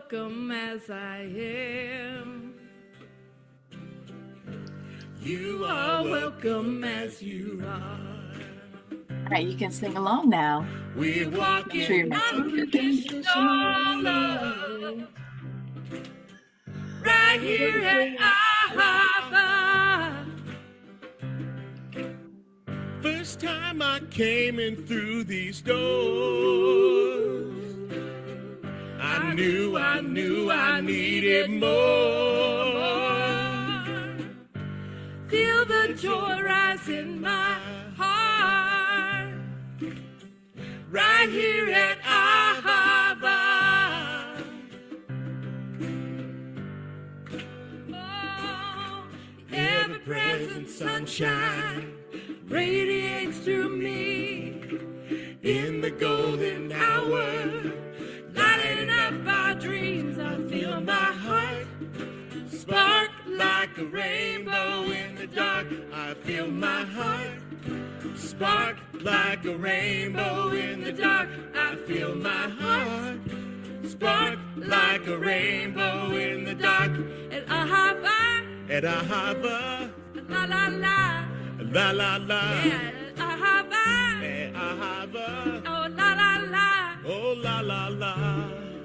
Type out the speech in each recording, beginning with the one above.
welcome as I am. You are welcome as you are. All right, you can sing along now. We walk in unconditional love. Right here at Ahava. First time I came in through these doors, I knew I needed more. Feel the joy rise in my heart. Right here at Ahava. Oh, ever-present sunshine radiates through me in the golden hour, lighting up our dreams. I feel my heart spark like a rainbow in the dark. I feel my heart spark like a rainbow in the dark. I feel my heart spark like a rainbow in the dark. At Ahava, la la la. La la la, yeah, Ahava, Ahava, oh la la la, oh la la la.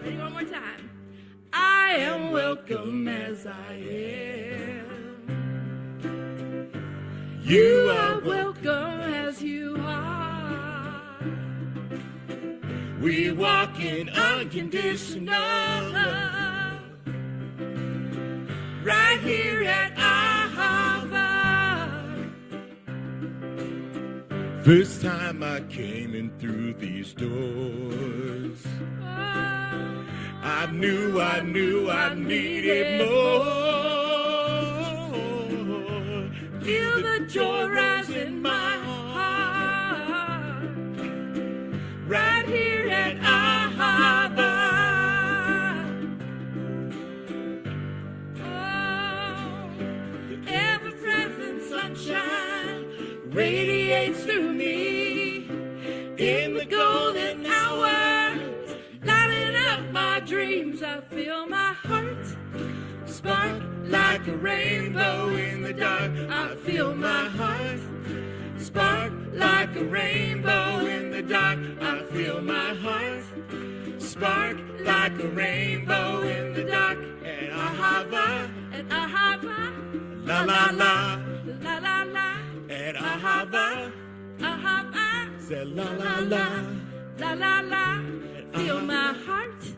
Ready, one more time. I am welcome as I am. You are welcome as you are. We walk in unconditional love. Right here at Ahava. First time I came in through these doors, I knew I needed more. Feel the joy rise in my heart. Right here at Ahava. Oh, the ever-present sunshine radiates through me in the golden hours, lighting up my dreams. I feel my heart spark like a rainbow in the dark. I feel my heart spark like a rainbow in the dark. I feel my heart spark like a rainbow in the dark. At Ahava, la la la, la la la. At Ahava, Ahava, say la la la, la la la. Feel my heart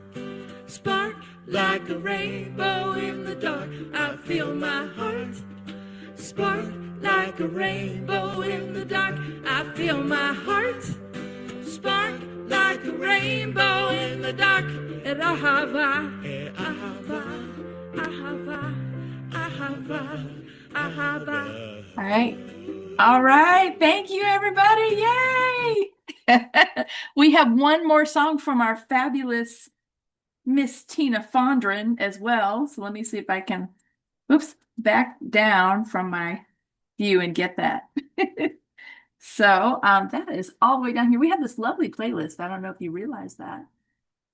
spark like a rainbow in the dark. I feel my heart spark like a rainbow in the dark. I feel my heart spark like a rainbow in the dark. At Ahava, Ahava, Ahava, Ahava, Ahava. All right. Thank you, everybody. Yay! We have one more song from our fabulous Miss Tina Fondren as well. So let me see if I can, back down from my view and get that. So that is all the way down here. We have this lovely playlist. I don't know if you realize that,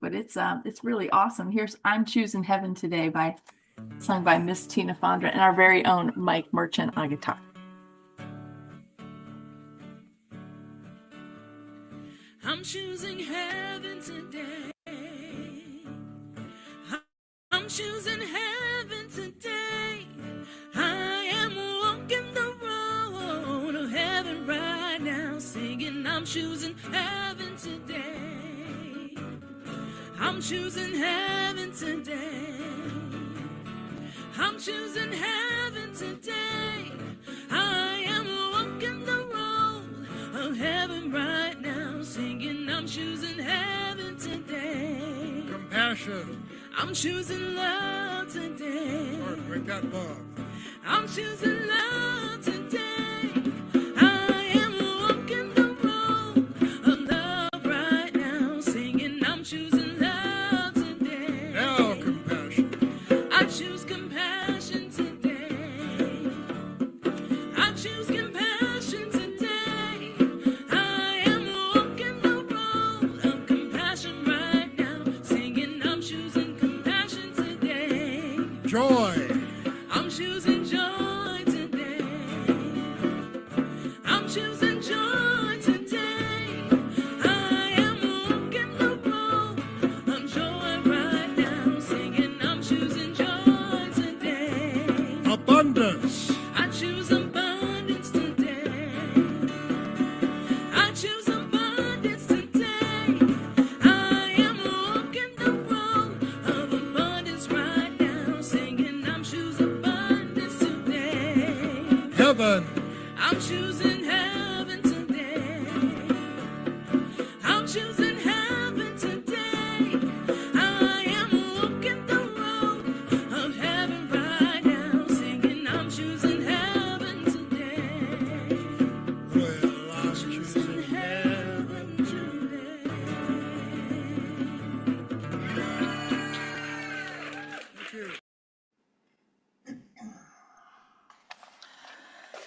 but it's really awesome. Here's I'm Choosing Heaven Today sung by Miss Tina Fondren and our very own Mike Merchant on guitar. I'm choosing heaven today. I'm choosing heaven today. I am walking the road of heaven right now, singing I'm choosing heaven today. I'm choosing heaven today. I'm choosing heaven today. I am walking the road of heaven right now, singing I'm choosing heaven today. Compassion. I'm choosing love today. Lord, we got love. I'm choosing love today. I am walking the road of love right now, singing I'm choosing love today. Now compassion. I choose compassion today. I choose compassion today. I am walking the road of compassion right now, singing I'm choosing compassion. heaven. I'm choosing heaven today. I'm choosing heaven today. I am walking the road of heaven right now, singing I'm choosing heaven today. Well, I'm Choosing heaven today.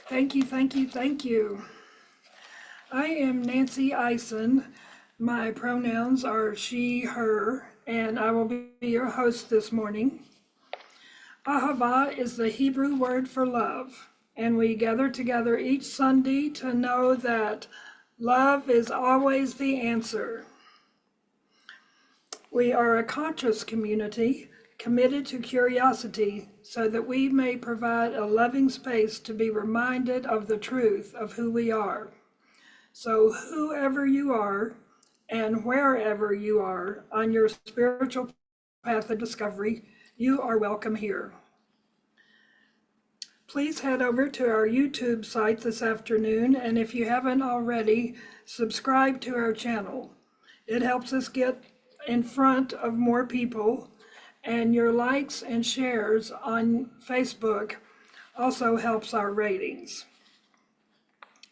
Thank you, thank you, thank you. I am Nancy Eisen. My pronouns are she, her, and I will be your host this morning. Ahava is the Hebrew word for love, and we gather together each Sunday to know that love is always the answer. We are a conscious community committed to curiosity so that we may provide a loving space to be reminded of the truth of who we are. So whoever you are and wherever you are on your spiritual path of discovery, you are welcome here. Please head over to our YouTube site this afternoon, and if you haven't already, subscribe to our channel. It helps us get in front of more people, and your likes and shares on Facebook also helps our ratings.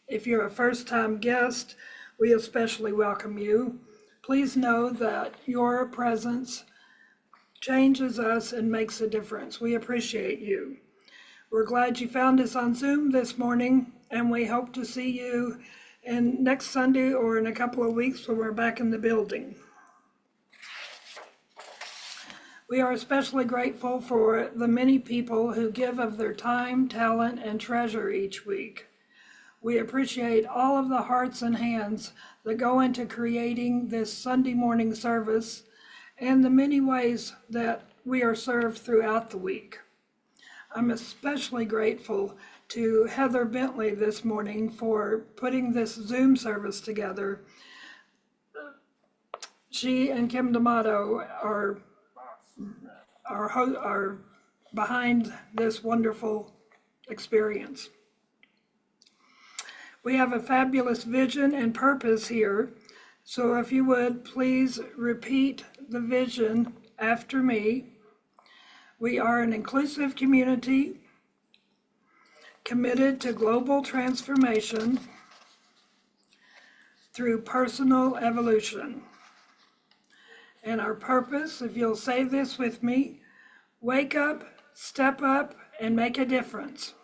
If you're a first-time guest, we especially welcome you. Please know that your presence changes us and makes a difference. We appreciate you. We're glad you found us on Zoom this morning, and we hope to see you next Sunday or in a couple of weeks when we're back in the building. We are especially grateful for the many people who give of their time, talent, and treasure each week. We appreciate all of the hearts and hands that go into creating this Sunday morning service and the many ways that we are served throughout the week. I'm especially grateful to Heather Bentley this morning for putting this Zoom service together. She and Kim D'Amato are behind this wonderful experience. We have a fabulous vision and purpose here, so if you would please repeat the vision after me. We are an inclusive community committed to global transformation through personal evolution. And our purpose, if you'll say this with me, wake up, step up, and make a difference.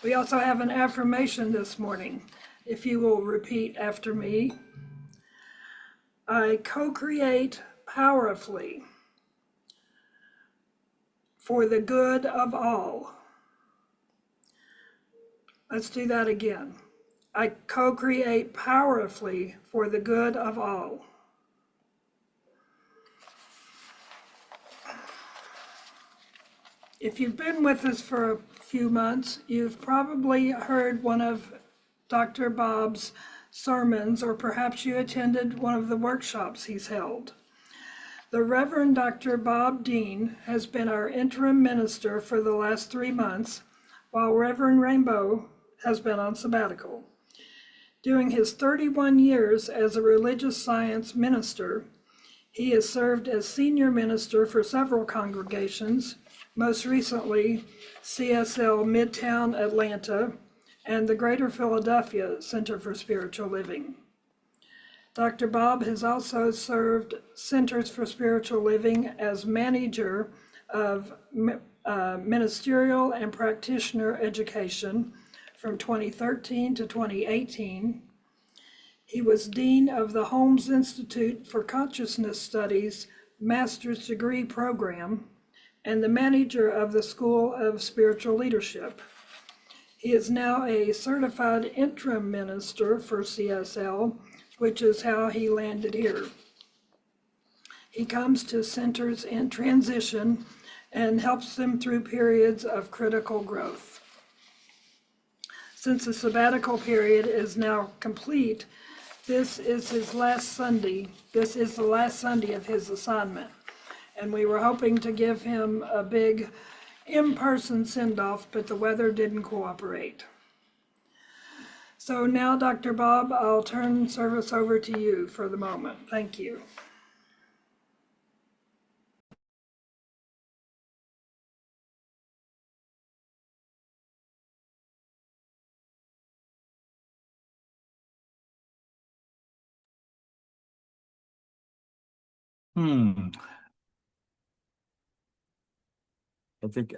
We also have an affirmation this morning. If you will repeat after me. I co-create powerfully for the good of all. Let's do that again. I co-create powerfully for the good of all. If you've been with us for a few months, you've probably heard one of Dr. Bob's sermons, or perhaps you attended one of the workshops he's held. The Reverend Dr. Bob Deen has been our interim minister for the last 3 months, while Reverend Rainbow has been on sabbatical. During his 31 years as a religious science minister, he has served as senior minister for several congregations, most recently CSL Midtown Atlanta and the Greater Philadelphia Center for Spiritual Living. Dr. Bob has also served Centers for Spiritual Living as manager of ministerial and practitioner education from 2013 to 2018. He was Dean of the Holmes Institute for Consciousness Studies Master's Degree Program and the manager of the School of Spiritual Leadership. He is now a certified interim minister for CSL, which is how he landed here. He comes to centers in transition and helps them through periods of critical growth. Since the sabbatical period is now complete, this is his last Sunday. This is the last Sunday of his assignment. And we were hoping to give him a big in-person send-off, but the weather didn't cooperate. So now, Dr. Bob, I'll turn service over to you for the moment. Thank you.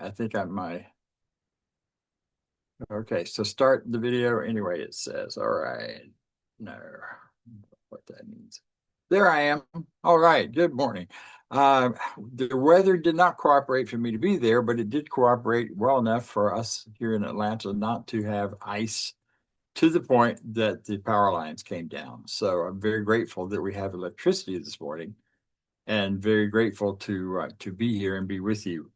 I think I might. Okay, so start the video anyway, it says. All right. No, what that means. There I am. All right, good morning. The weather did not cooperate for me to be there, but it did cooperate well enough for us here in Atlanta not to have ice to the point that the power lines came down. So I'm very grateful that we have electricity this morning, and very grateful to be here and be with you.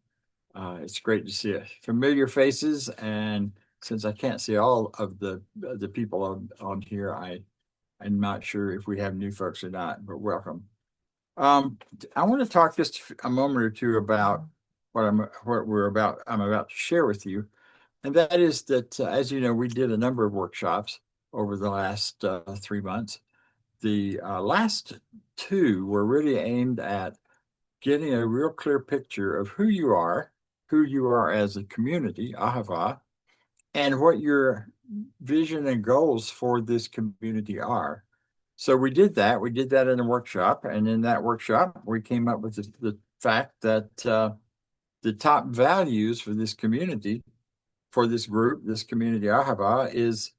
It's great to see familiar faces, and since I can't see all of the people on here, I'm not sure if we have new folks or not, but welcome. I want to talk just a moment or two about I'm about to share with you, and that is that as you know, we did a number of workshops over the last 3 months. The last two were really aimed at getting a real clear picture of who you are as a community, Ahava, and what your vision and goals for this community are. So we did that. We did that in a workshop. And in that workshop, we came up with the fact that the top values for this community, for this group, this community Ahava, is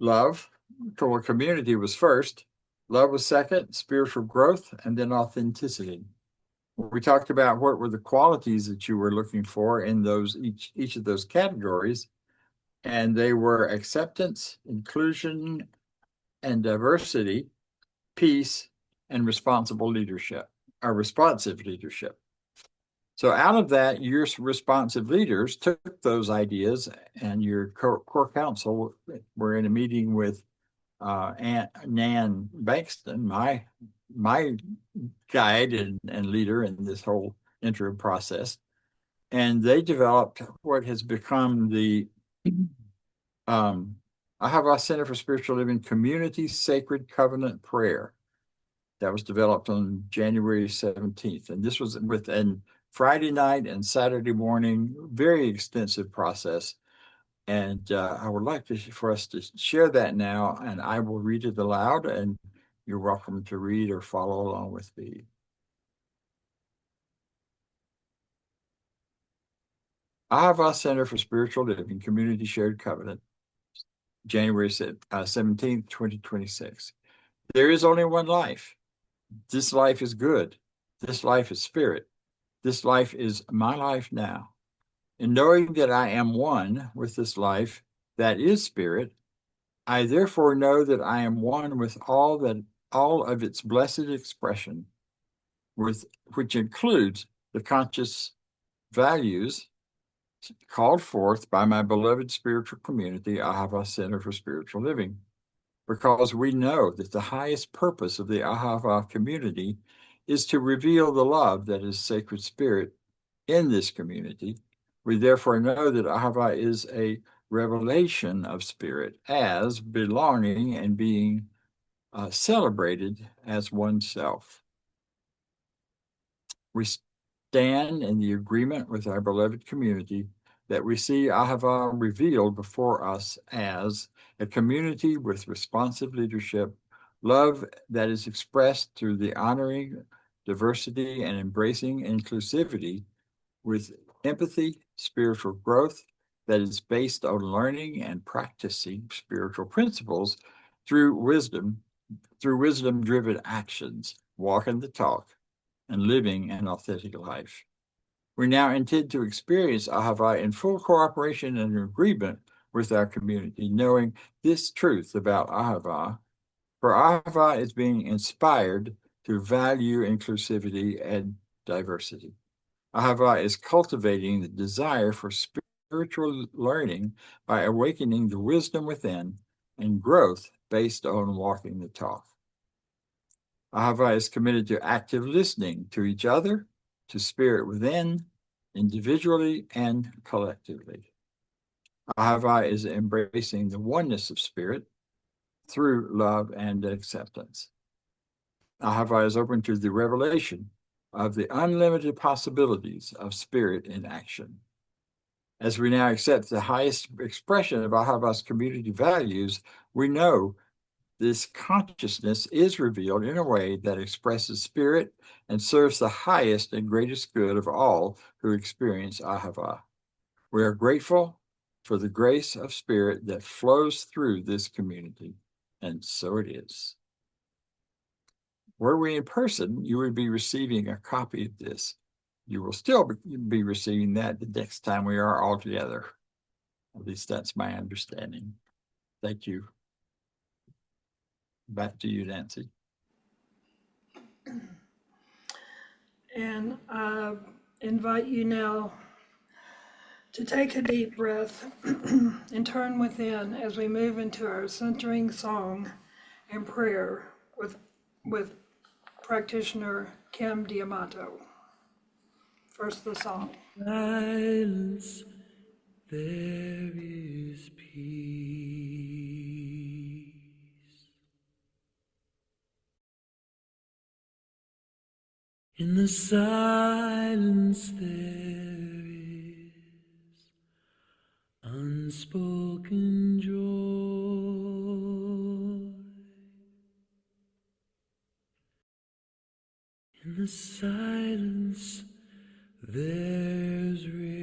love. So community was first, love was second, spiritual growth, and then authenticity. We talked about what were the qualities that you were looking for in those each of those categories, and they were acceptance, inclusion, and diversity, peace, and responsible leadership, or responsive leadership. So out of that, your responsive leaders took those ideas, and your core council were in a meeting with Aunt Nan Bankston, my guide and leader in this whole interim process. And they developed what has become the Ahava Center for Spiritual Living Community Sacred Covenant Prayer. That was developed on January 17th. And this was within Friday night and Saturday morning, very extensive process. And I would like for us to share that now, and I will read it aloud, and you're welcome to read or follow along with me. Ahava Center for Spiritual Living, Community Shared Covenant, January 17th, 2026. There is only one life. This life is good. This life is spirit. This life is my life now. In knowing that I am one with this life that is spirit, I therefore know that I am one with all of its blessed expression, which includes the conscious values called forth by my beloved spiritual community, Ahava Center for Spiritual Living. Because we know that the highest purpose of the Ahava community is to reveal the love that is sacred spirit in this community. We therefore know that Ahava is a revelation of spirit as belonging and being celebrated as oneself. We stand in the agreement with our beloved community that we see Ahava revealed before us as a community with responsive leadership, love that is expressed through the honoring diversity and embracing inclusivity, with empathy, spiritual growth that is based on learning and practicing spiritual principles through wisdom-driven actions, walking the talk, and living an authentic life. We now intend to experience Ahava in full cooperation and agreement with our community, knowing this truth about Ahava. For Ahava is being inspired to value inclusivity and diversity. Ahava is cultivating the desire for spiritual learning by awakening the wisdom within and growth based on walking the talk. Ahava is committed to active listening to each other, to spirit within, individually and collectively. Ahava is embracing the oneness of spirit through love and acceptance. Ahava is open to the revelation of the unlimited possibilities of spirit in action. As we now accept the highest expression of Ahava's community values, we know this consciousness is revealed in a way that expresses spirit and serves the highest and greatest good of all who experience Ahava. We are grateful for the grace of spirit that flows through this community, and so it is. Were we in person, you would be receiving a copy of this. You will still be receiving that the next time we are all together. At least that's my understanding. Thank you. Back to you, Nancy. And I invite you now to take a deep breath and turn within as we move into our centering song and prayer with practitioner Kim Diamato. First, the song. Silence, there is peace. In the silence, there is unspoken joy. In the silence, there's release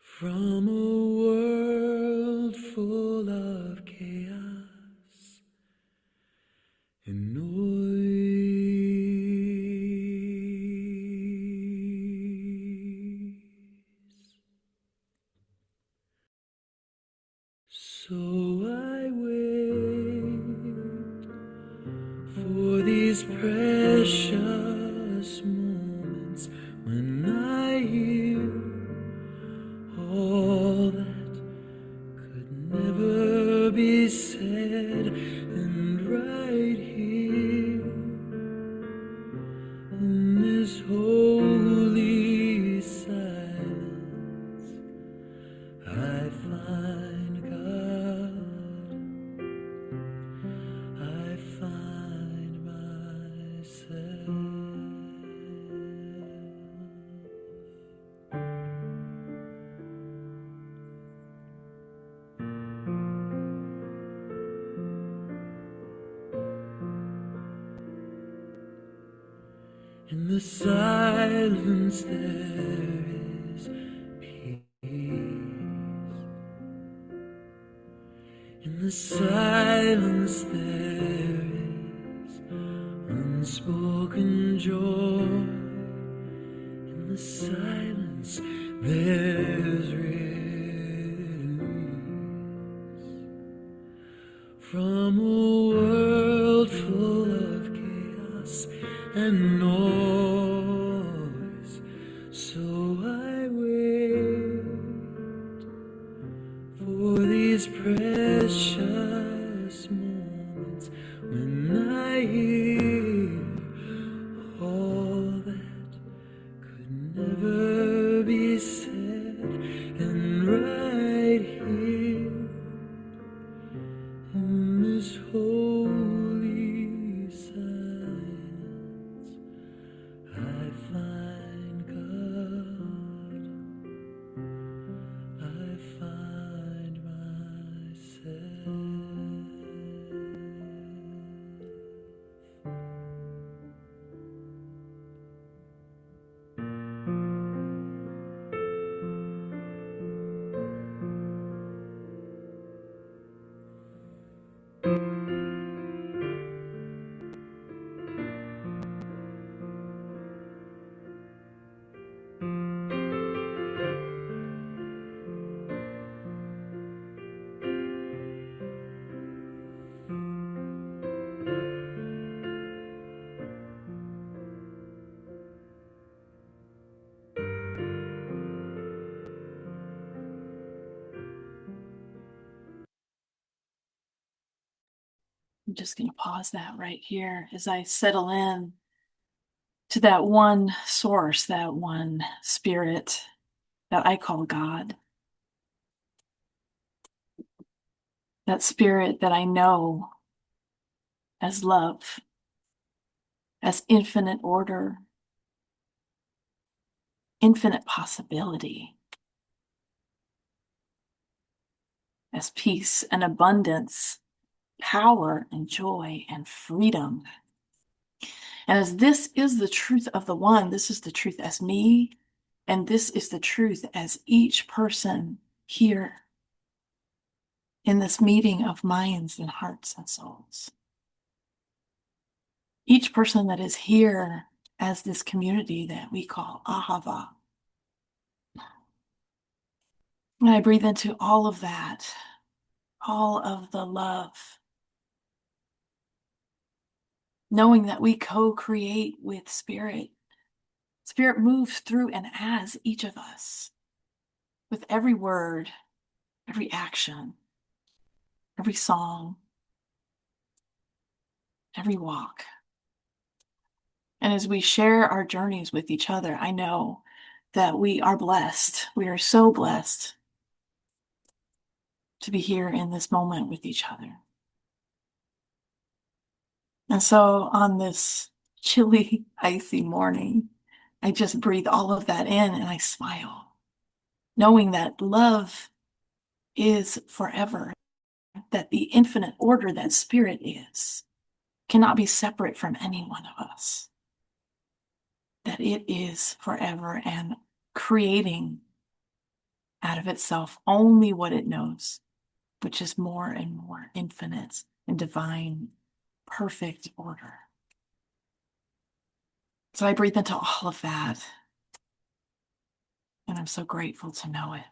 from a world full of chaos and noise. So I wait for these precious moments when I hear all that could never be said, and right here in this holy silence I find God, I find myself. In the silence there is peace. In the silence there is unspoken joy. In the silence there's release from a world full of chaos and noise. So I wait for these precious moments when I hear all that could never be said, and I'm just going to pause that right here as I settle in to that one source, that one spirit that I call God. That spirit that I know as love, as infinite order, infinite possibility, as peace and abundance, power and joy and freedom. And as this is the truth of the one, this is the truth as me, and this is the truth as each person here in this meeting of minds and hearts and souls. Each person that is here as this community that we call Ahava. And I breathe into all of that, all of the love, knowing that we co-create with Spirit. Spirit moves through and as each of us, with every word, every action, every song, every walk. And as we share our journeys with each other, I know that we are blessed. We are so blessed to be here in this moment with each other. And so on this chilly, icy morning, I just breathe all of that in and I smile, knowing that love is forever, that the infinite order that Spirit is cannot be separate from any one of us, that it is forever and creating out of itself only what it knows, which is more and more infinite and divine, perfect order. So I breathe into all of that, and I'm so grateful to know it.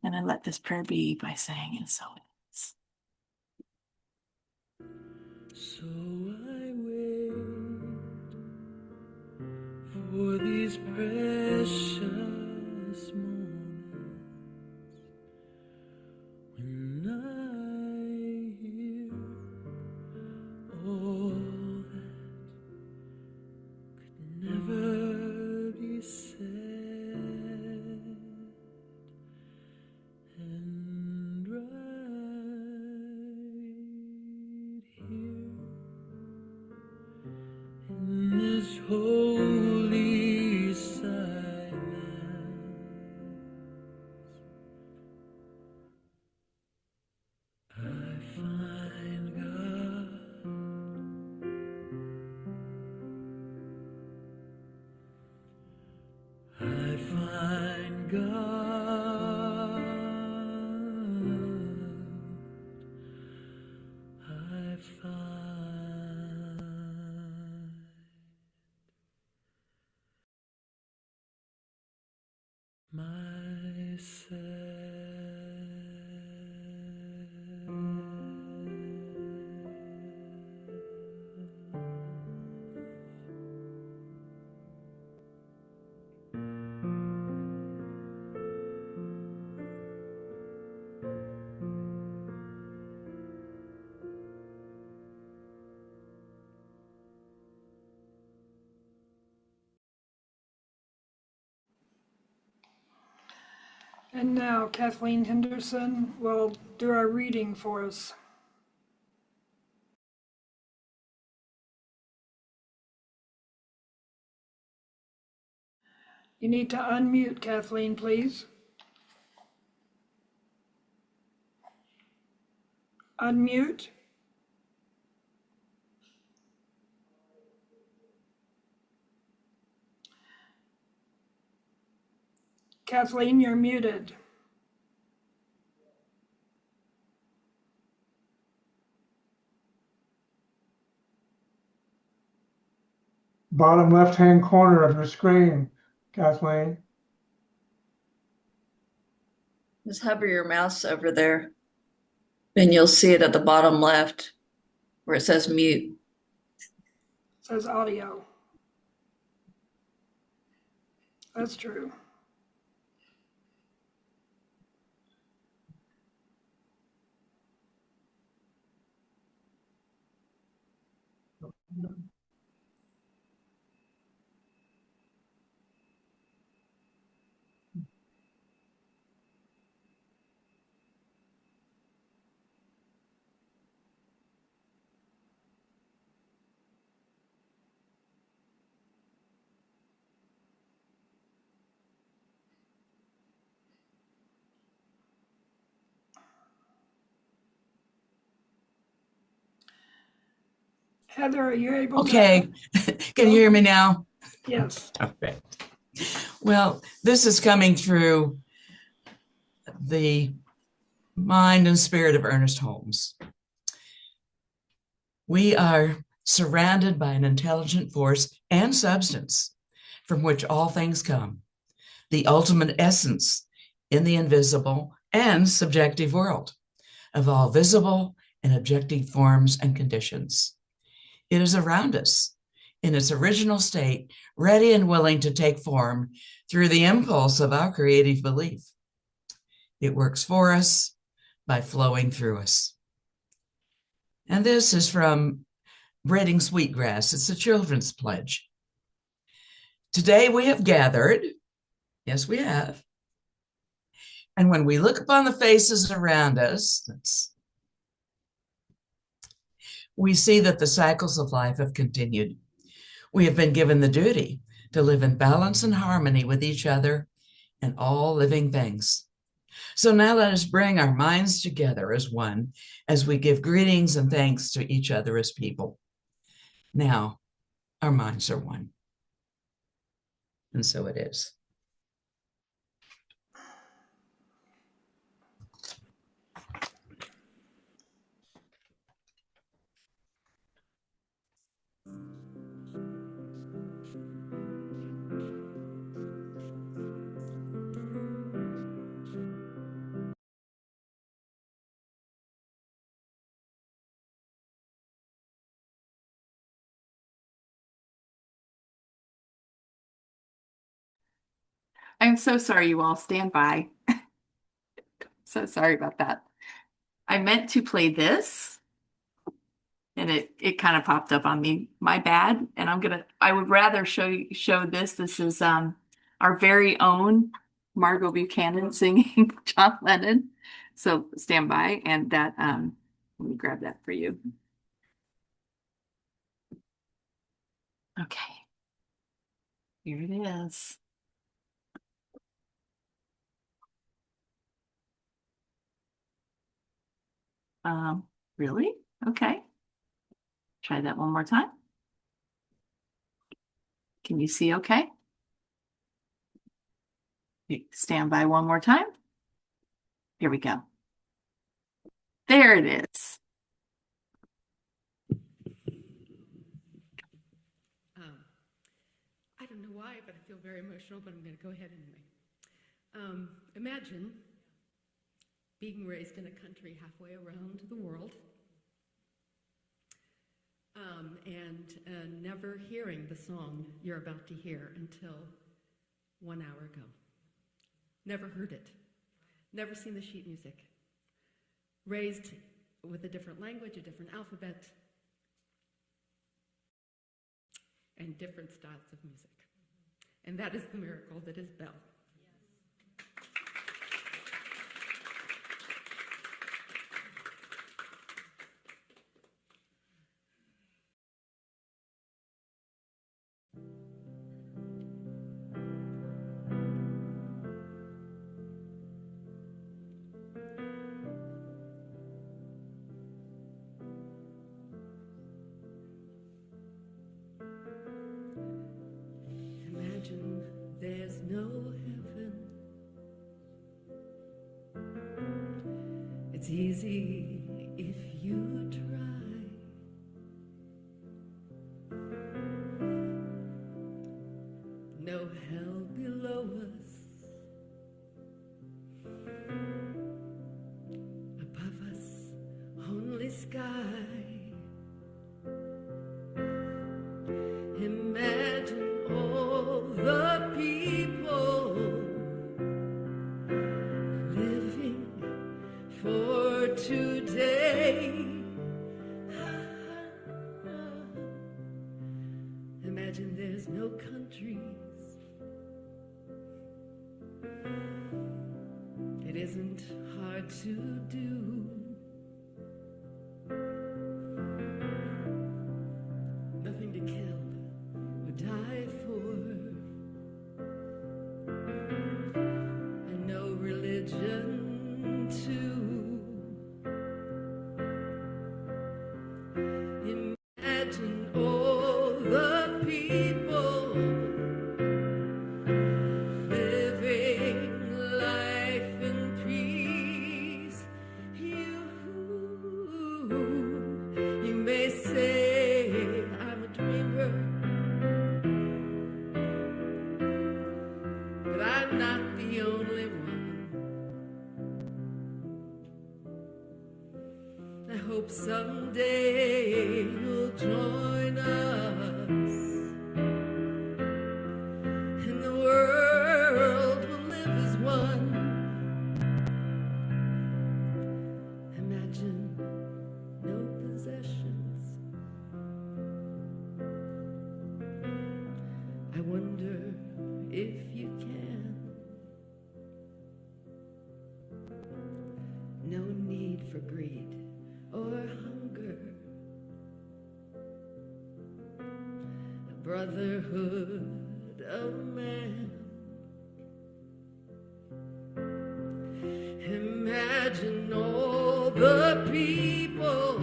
And I let this prayer be by saying, and so it is. So I wait for these precious moments when I hear all that could never be said, and right here in this holy silence, I find God. I find God. I find myself. And now Kathleen Henderson will do our reading for us. You need to unmute, Kathleen, please. Unmute. Kathleen, you're muted. Bottom left-hand corner of your screen, Kathleen. Just hover your mouse over there, and you'll see it at the bottom left where it says mute. It says audio. That's true. Heather, are you able to? Okay, can you hear me now? Yes. Okay. Well, this is coming through the mind and spirit of Ernest Holmes. We are surrounded by an intelligent force and substance from which all things come, the ultimate essence in the invisible and subjective world of all visible and objective forms and conditions. It is around us in its original state, ready and willing to take form through the impulse of our creative belief. It works for us by flowing through us. And this is from Braiding Sweetgrass. It's a children's pledge. Today we have gathered, yes, we have. And when we look upon the faces around us, we see that the cycles of life have continued. We have been given the duty to live in balance and harmony with each other and all living things. So now let us bring our minds together as one as we give greetings and thanks to each other as people. Now, our minds are one. And so it is. I'm so sorry, you all. Stand by. So sorry about that. I meant to play this, and it kind of popped up on me. My bad. And I would rather show this. This is our very own Margot Buchanan singing John Lennon. So stand by, and that let me grab that for you. Okay. Here it is. Really? Okay. Try that one more time. Can you see okay? Stand by one more time. Here we go. There it is. I don't know why, but I feel very emotional, but I'm going to go ahead anyway. Imagine being raised in a country halfway around the world and never hearing the song you're about to hear until 1 hour ago. Never heard it. Never seen the sheet music. Raised with a different language, a different alphabet, and different styles of music. And that is the miracle that is Bell. Imagine there's no heaven. It's easy if you try. No hell below us. Above us, only sky. Imagine all the people living for today. Imagine there's no countries. It isn't hard to do. Nothing to kill or die for. And no religion too. Imagine all the people living life in peace. You may say I'm a dreamer, but I'm not the only one. I hope someday you'll join us, and the world will live as one. Imagine no possessions. I wonder if you can. No need for greed or hunger. A brotherhood of man. Imagine all the people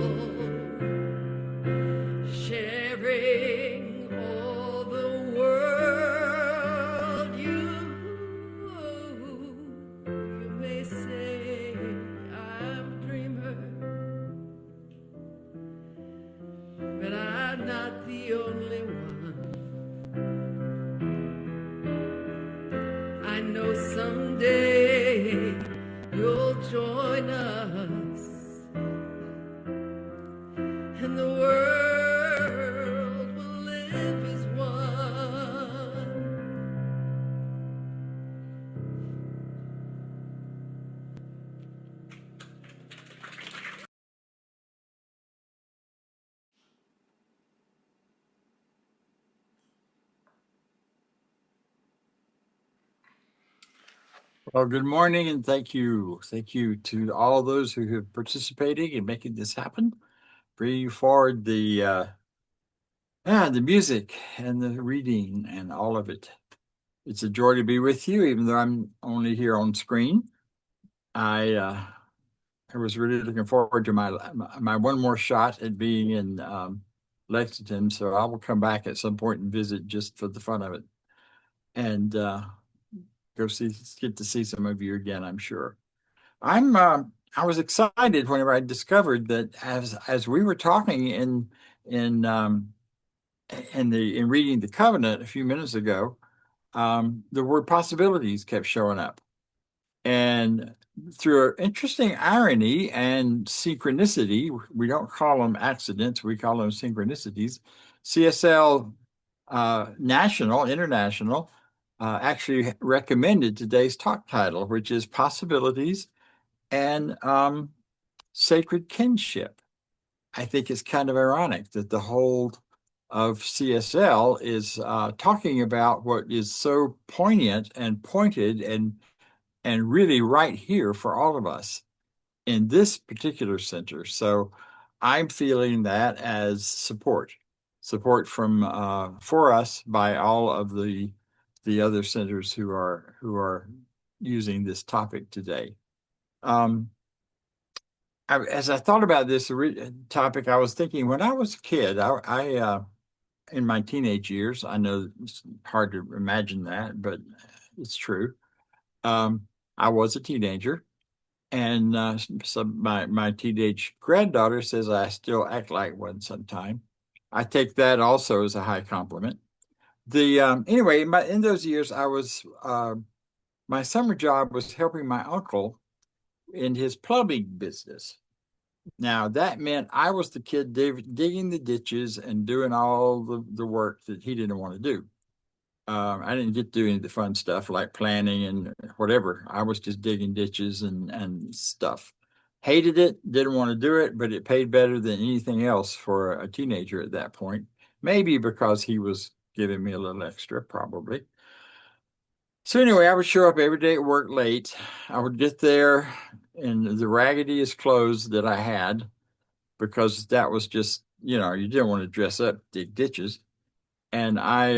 sharing all the world. You may say I'm a dreamer, but I'm not the only one. I know someday you'll join us, and the world will live as one. Well, good morning and thank you. Thank you to all those who have participated in making this happen. Bringing forward the music and the reading and all of it. It's a joy to be with you, even though I'm only here on screen. I was really looking forward to my one more shot at being in Lexington, so I will come back at some point and visit just for the fun of it, and get to see some of you again, I'm sure. I was excited whenever I discovered that as we were talking in reading the covenant a few minutes ago, the word possibilities kept showing up. And through interesting irony and synchronicity, we don't call them accidents, we call them synchronicities. CSL International, actually recommended today's talk title, which is Possibilities and Sacred Kinship. I think it's kind of ironic that the whole of CSL is talking about what is so poignant and pointed and really right here for all of us in this particular center. So I'm feeling that as support from for us by all of the other centers who are using this topic today. As I thought about this topic, I was thinking when I was a kid, I in my teenage years, I know it's hard to imagine that, but it's true. I was a teenager, and so my teenage granddaughter says I still act like one sometime. I take that also as a high compliment. Anyway, in those years, I was my summer job was helping my uncle in his plumbing business. Now that meant I was the kid digging the ditches and doing all the work that he didn't want to do. I didn't get to do any of the fun stuff like planning and whatever. I was just digging ditches and stuff. Hated it, didn't want to do it, but it paid better than anything else for a teenager at that point. Maybe because he was giving me a little extra, probably. So anyway, I would show up every day at work late. I would get there in the raggediest clothes that I had, because that was just, you didn't want to dress up, dig ditches. And I,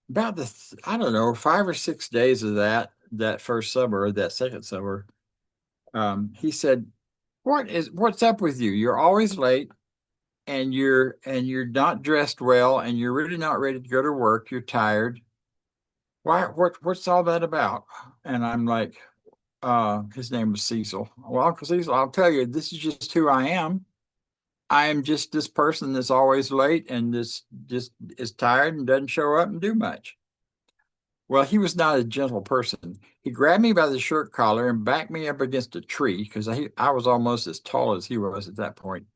about I don't know, 5 or 6 days of that first summer, that second summer, he said, what's up with you? You're always late, and you're not dressed well, and you're really not ready to go to work. You're tired. What's all that about? And I'm like, his name was Cecil. Well, Uncle Cecil, I'll tell you, this is just who I am. I am just this person that's always late and this just is tired and doesn't show up and do much. Well, he was not a gentle person. He grabbed me by the shirt collar and backed me up against a tree, because I was almost as tall as he was at that point,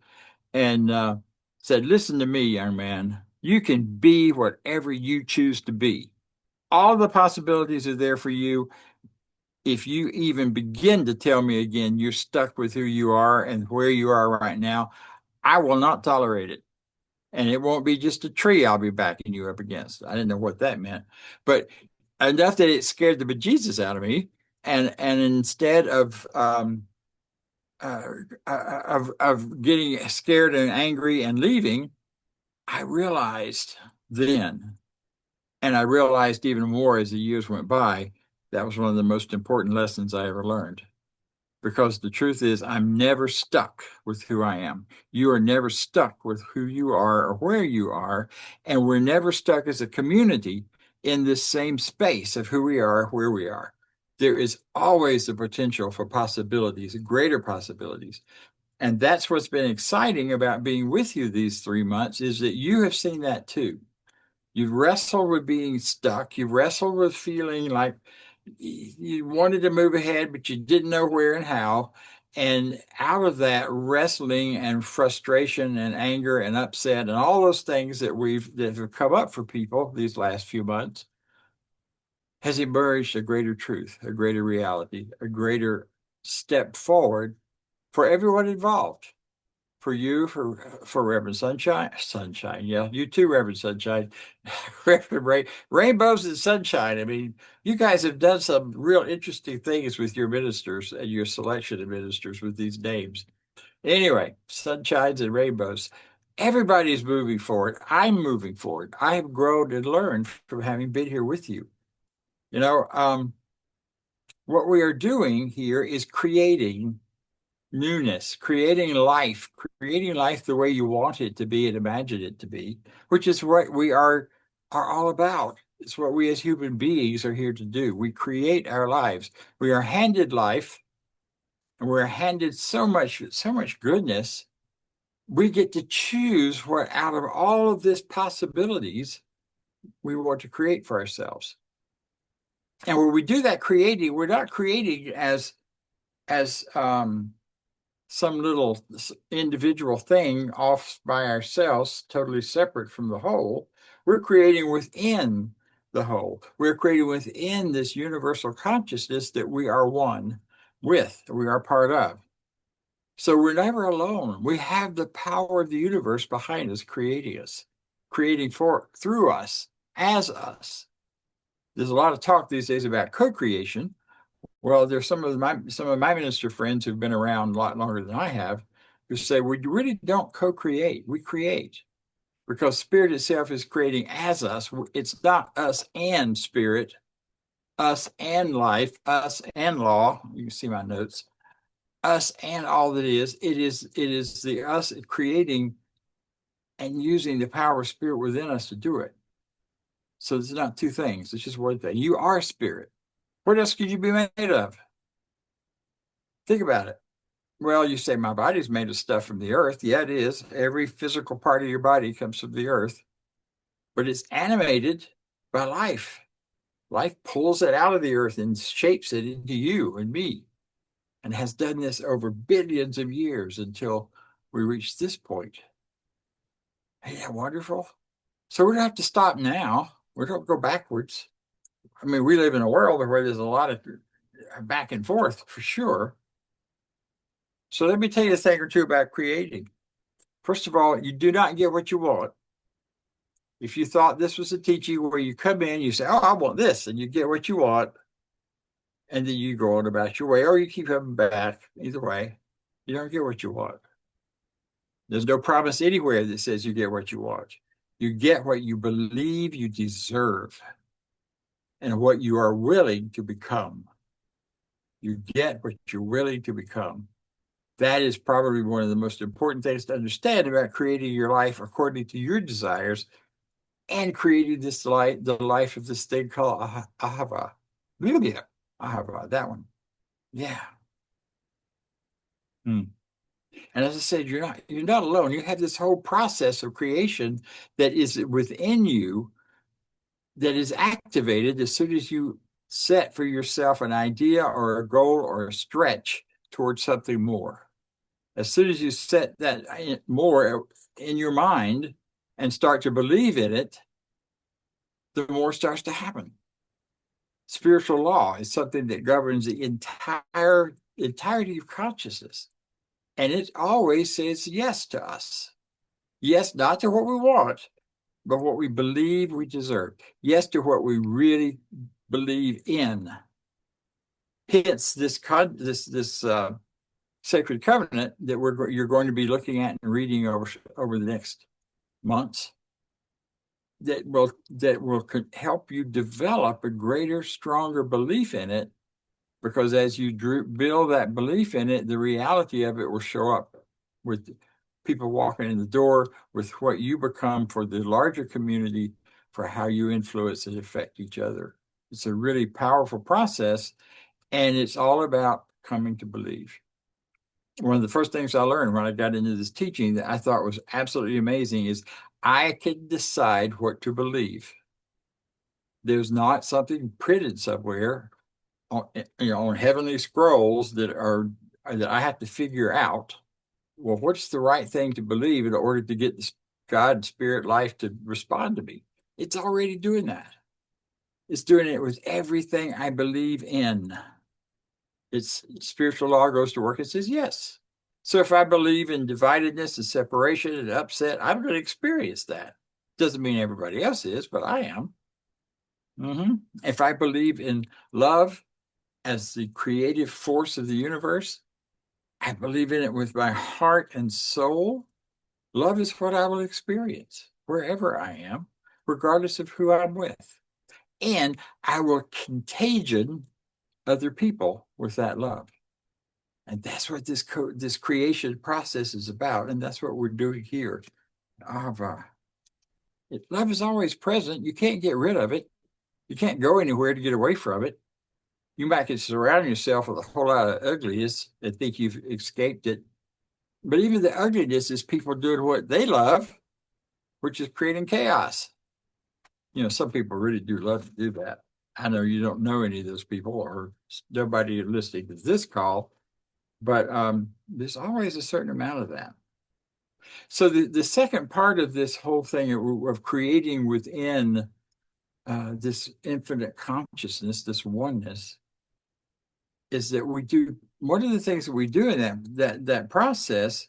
and said, listen to me, young man. You can be whatever you choose to be. All the possibilities are there for you. If you even begin to tell me again you're stuck with who you are and where you are right now, I will not tolerate it. And it won't be just a tree I'll be backing you up against. I didn't know what that meant, but enough that it scared the bejesus out of me. And instead of getting scared and angry and leaving, I realized then, and I realized even more as the years went by, that was one of the most important lessons I ever learned. Because the truth is, I'm never stuck with who I am. You are never stuck with who you are or where you are. And we're never stuck as a community in this same space of who we are, where we are. There is always the potential for possibilities, greater possibilities. And that's what's been exciting about being with you these 3 months, is that you have seen that too. You've wrestled with being stuck. You've wrestled with feeling like you wanted to move ahead, but you didn't know where and how. And out of that wrestling and frustration and anger and upset and all those things that have come up for people these last few months, has emerged a greater truth, a greater reality, a greater step forward for everyone involved. For you, for Reverend Sunshine, yeah, you too, Reverend Sunshine, Reverend Rainbows and Sunshine. I mean, you guys have done some real interesting things with your ministers and your selection of ministers with these names. Anyway, Sunshines and Rainbows. Everybody's moving forward. I'm moving forward. I have grown and learned from having been here with you. What we are doing here is creating newness, creating life the way you want it to be and imagine it to be, which is what we are all about. It's what we as human beings are here to do. We create our lives. We are handed life, and we're handed so much goodness. We get to choose what out of all of this possibilities we want to create for ourselves. And when we do that creating, we're not creating as some little individual thing off by ourselves, totally separate from the whole. We're creating within the whole. We're creating within this universal consciousness that we are one with, we are part of. So we're never alone. We have the power of the universe behind us, creating through us, as us. There's a lot of talk these days about co-creation. Well, there's some of my minister friends who've been around a lot longer than I have, who say we really don't co-create. We create, because spirit itself is creating as us. It's not us and spirit, us and life, us and law. You can see my notes. Us and all that is. It is the us creating and using the power of spirit within us to do it. So it's not two things. It's just one thing. You are spirit. What else could you be made of? Think about it. Well, you say my body's made of stuff from the earth. Yeah, it is. Every physical part of your body comes from the earth, but it's animated by life. Life pulls it out of the earth and shapes it into you and me, and has done this over billions of years until we reach this point. Ain't that wonderful? So we don't have to stop now. We don't go backwards. I mean, we live in a world where there's a lot of back and forth for sure. So let me tell you a thing or two about creating. First of all, you do not get what you want. If you thought this was a teaching where you come in, you say, oh, I want this, and you get what you want, and then you go on about your way, or you keep coming back. Either way, you don't get what you want. There's no promise anywhere that says you get what you want. You get what you believe you deserve and what you are willing to become. You get what you're willing to become. That is probably one of the most important things to understand about creating your life according to your desires and creating this life, the life of this thing called Ahava. Yeah, Ahava, that one. Yeah. And as I said, you're not alone. You have this whole process of creation that is within you that is activated as soon as you set for yourself an idea or a goal or a stretch towards something more. As soon as you set that more in your mind and start to believe in it, the more starts to happen. Spiritual law is something that governs the entirety of consciousness. And it always says yes to us. Yes, not to what we want, but what we believe we deserve. Yes, to what we really believe in. Hence, this sacred covenant that you're going to be looking at and reading over the next months that will help you develop a greater, stronger belief in it, because as you build that belief in it, the reality of it will show up with people walking in the door, with what you become for the larger community, for how you influence and affect each other. It's a really powerful process, and it's all about coming to believe. One of the first things I learned when I got into this teaching that I thought was absolutely amazing is I can decide what to believe. There's not something printed somewhere on heavenly scrolls that I have to figure out. Well, what's the right thing to believe in order to get the God, spirit, life to respond to me? It's already doing that. It's doing it with everything I believe in. It's spiritual law goes to work and says yes. So if I believe in dividedness and separation and upset, I'm going to experience that. Doesn't mean everybody else is, but I am. If I believe in love as the creative force of the universe, I believe in it with my heart and soul. Love is what I will experience wherever I am, regardless of who I'm with. And I will contagion other people with that love. And that's what this creation process is about. And that's what we're doing here. Ahava. Love is always present. You can't get rid of it. You can't go anywhere to get away from it. You might surround yourself with a whole lot of ugliness and think you've escaped it. But even the ugliness is people doing what they love, which is creating chaos. Some people really do love to do that. I know you don't know any of those people, or nobody listening to this call, but there's always a certain amount of that. So the second part of this whole thing of creating within this infinite consciousness, this oneness, is that we do, one of the things that we do in that process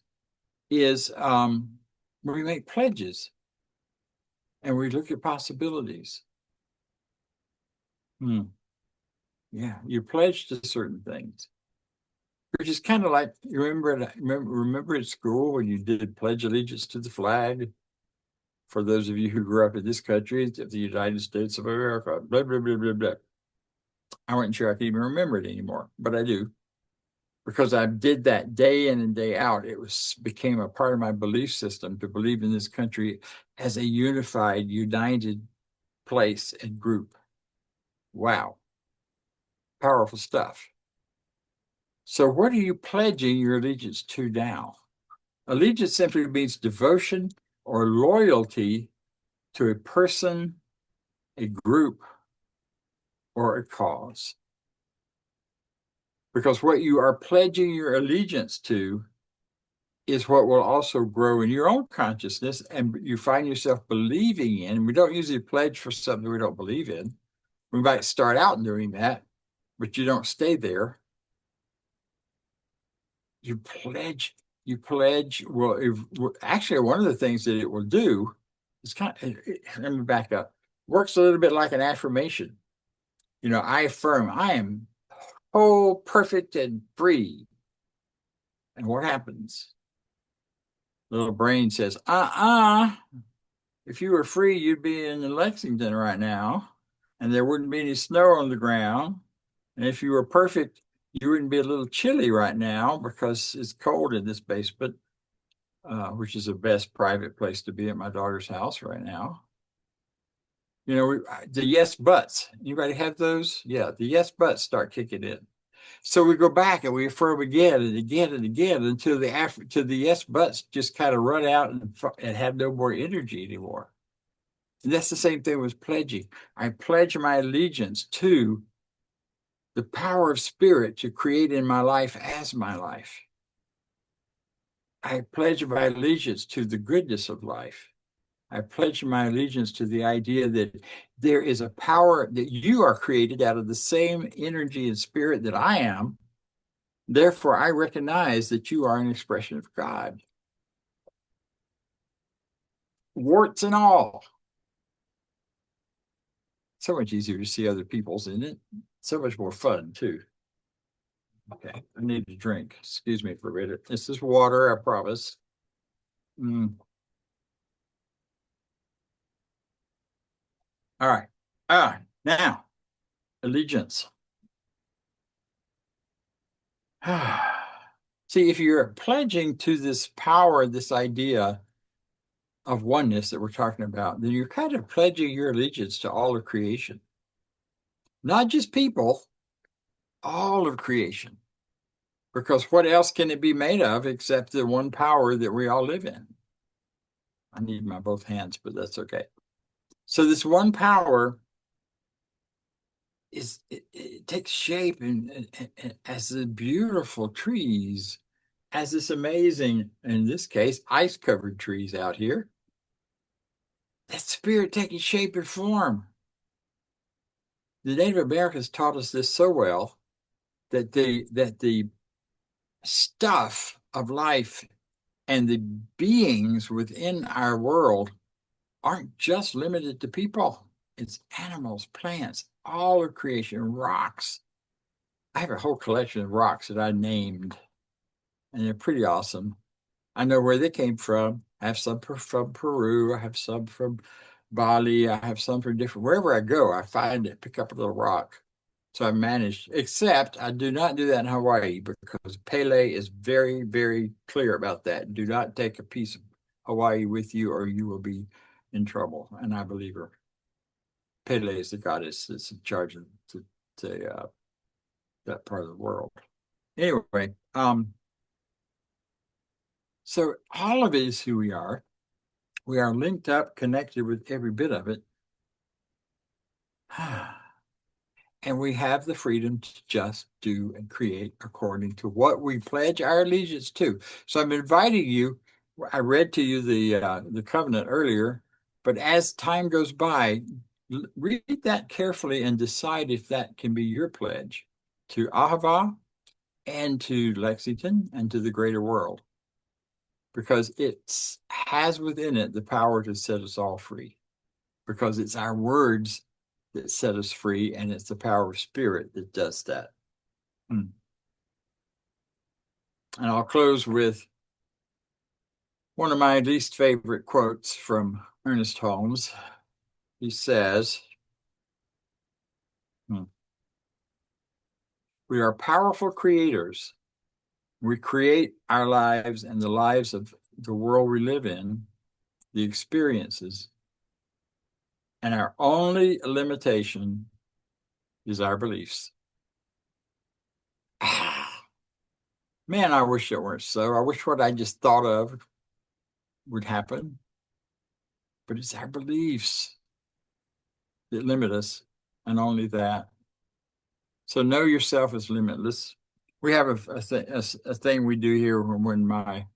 is we make pledges and we look at possibilities. Yeah, you pledge to certain things, which is kind of like, you remember at school when you did pledge allegiance to the flag? For those of you who grew up in this country, of the United States of America, blah, blah, blah, blah, blah. I wasn't sure I could even remember it anymore, but I do. Because I did that day in and day out. It became a part of my belief system to believe in this country as a unified, united place and group. Wow. Powerful stuff. So what are you pledging your allegiance to now? Allegiance simply means devotion or loyalty to a person, a group, or a cause. Because what you are pledging your allegiance to is what will also grow in your own consciousness, and you find yourself believing in. We don't usually pledge for something we don't believe in. We might start out doing that, but you don't stay there. You pledge. Well, actually, one of the things that it will do It's let me back up. Works a little bit like an affirmation. I affirm I am whole, perfect, and free. And what happens? The little brain says, if you were free, you'd be in Lexington right now, and there wouldn't be any snow on the ground. And if you were perfect, you wouldn't be a little chilly right now because it's cold in this basement, which is the best private place to be at my daughter's house right now. The yes buts. Anybody have those? Yeah, the yes buts start kicking in. So we go back and we affirm again and again and again until the yes buts just kind of run out and have no more energy anymore. And that's the same thing with pledging. I pledge my allegiance to the power of spirit to create in my life as my life. I pledge my allegiance to the goodness of life. I pledge my allegiance to the idea that there is a power that you are created out of the same energy and spirit that I am. Therefore, I recognize that you are an expression of God. Warts and all. So much easier to see other people's in it. So much more fun, too. Okay, I need a drink. Excuse me for a minute. This is water, I promise. All right. Now, allegiance. See, if you're pledging to this power, this idea of oneness that we're talking about, then you're kind of pledging your allegiance to all of creation. Not just people, all of creation. Because what else can it be made of except the one power that we all live in? I need my both hands, but that's okay. So this one power it takes shape and as the beautiful trees, as this amazing, in this case, ice-covered trees out here. That spirit taking shape and form. The Native Americans taught us this so well that the stuff of life and the beings within our world aren't just limited to people. It's animals, plants, all of creation, rocks. I have a whole collection of rocks that I named, and they're pretty awesome. I know where they came from. I have some from Peru. I have some from Bali. I have some from different, wherever I go, I find it, pick up a little rock. So I managed, except I do not do that in Hawaii because Pele is very, very clear about that. Do not take a piece of Hawaii with you or you will be in trouble. And I believe her. Pele is the goddess that's in charge of that part of the world. Anyway, so all of it is who we are. We are linked up, connected with every bit of it. And we have the freedom to just do and create according to what we pledge our allegiance to. So I'm inviting you. I read to you the covenant earlier, but as time goes by, read that carefully and decide if that can be your pledge to Ahava and to Lexington and to the greater world, because it has within it the power to set us all free, because it's our words that set us free, and it's the power of spirit that does that. And I'll close with one of my least favorite quotes from Ernest Holmes. He says, "We are powerful creators. We create our lives and the lives of the world we live in, the experiences, and our only limitation is our beliefs." Man, I wish it weren't so. I wish what I just thought of would happen. But it's our beliefs that limit us, and only that. So know yourself as limitless. We have a thing we do here when my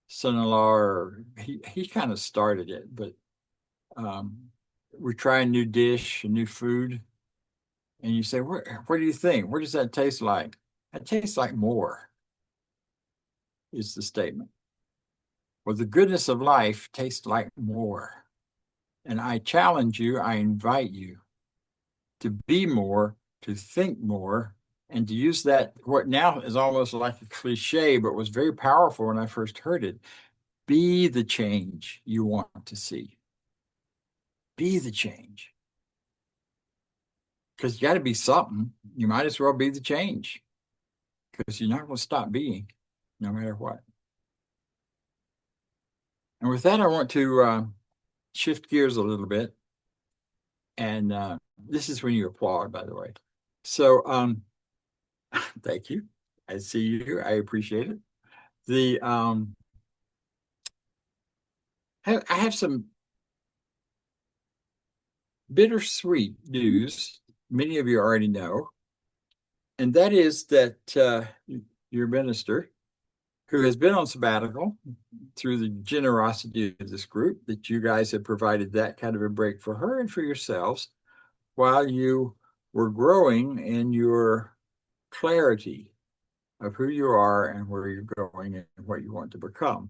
son-in-law, he kind of started it, but we try a new dish, a new food, and you say, what do you think? What does that taste like? It tastes like more, is the statement. Well, the goodness of life tastes like more. And I challenge you, I invite you to be more, to think more, and to use that, what now is almost like a cliche, but was very powerful when I first heard it. Be the change you want to see. Be the change. Because you got to be something. You might as well be the change. Because you're not going to stop being, no matter what. And with that, I want to shift gears a little bit. And this is when you applaud, by the way. So thank you. I see you. I appreciate it. The I have some bittersweet news. Many of you already know, and that is that your minister, who has been on sabbatical through the generosity of this group, that you guys have provided that kind of a break for her and for yourselves while you were growing in your clarity of who you are and where you're going and what you want to become.